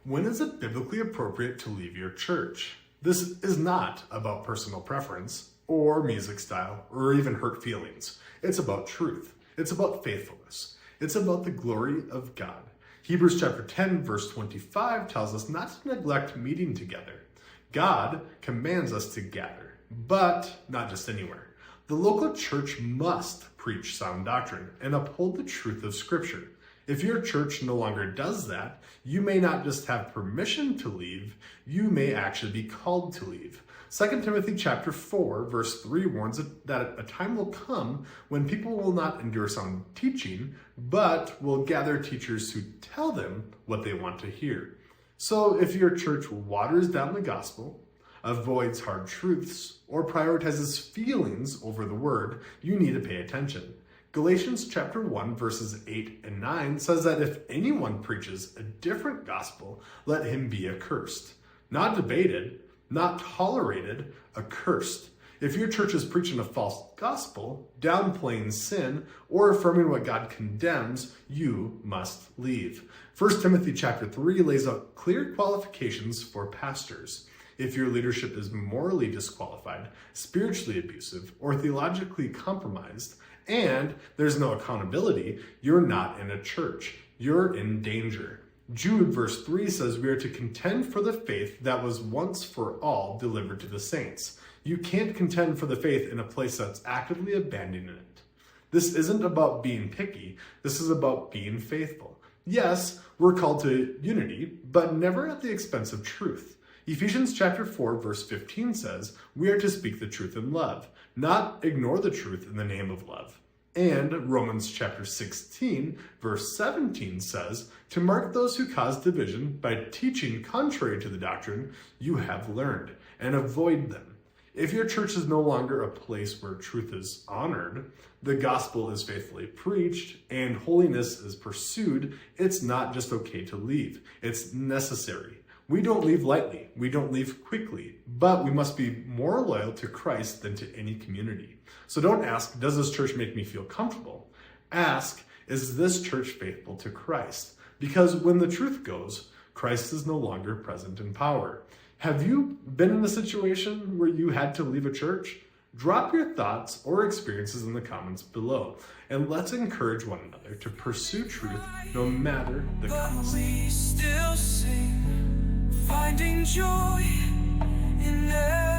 When is it biblically appropriate to leave your church? This is not about personal preference or music style or even hurt feelings. It's about truth. It's about faithfulness. It's about the glory of God. Hebrews chapter 10 verse 25 tells us not to neglect meeting together. God commands us to gather, but not just anywhere. The local church must preach sound doctrine and uphold the truth of Scripture. If your church no longer does that, you may not just have permission to leave, you may actually be called to leave. 2 Timothy chapter 4 verse 3 warns that a time will come when people will not endure sound teaching, but will gather teachers who tell them what they want to hear. So if your church waters down the gospel, avoids hard truths, or prioritizes feelings over the word, you need to pay attention. Galatians chapter 1 verses 8 and 9 says that if anyone preaches a different gospel, let him be accursed. Not debated, not tolerated, accursed. If your church is preaching a false gospel, downplaying sin, or affirming what God condemns, you must leave. 1 Timothy chapter 3 lays out clear qualifications for pastors. If your leadership is morally disqualified, spiritually abusive, or theologically compromised, and there's no accountability, you're not in a church. You're in danger. Jude verse 3 says we are to contend for the faith that was once for all delivered to the saints. You can't contend for the faith in a place that's actively abandoning it. This isn't about being picky. This is about being faithful. Yes, we're called to unity, but never at the expense of truth. Ephesians chapter 4 verse 15 says we are to speak the truth in love, not ignore the truth in the name of love. And Romans chapter 16 verse 17 says to mark those who cause division by teaching contrary to the doctrine you have learned, and avoid them. If your church is no longer a place where truth is honored, the gospel is faithfully preached, and holiness is pursued, it's not just okay to leave. It's necessary. We don't leave lightly, we don't leave quickly, but we must be more loyal to Christ than to any community. So don't ask, does this church make me feel comfortable? Ask, is this church faithful to Christ? Because when the truth goes, Christ is no longer present in power. Have you been in a situation where you had to leave a church? Drop your thoughts or experiences in the comments below, and let's encourage one another to pursue truth no matter the cost. We still sing, finding joy in every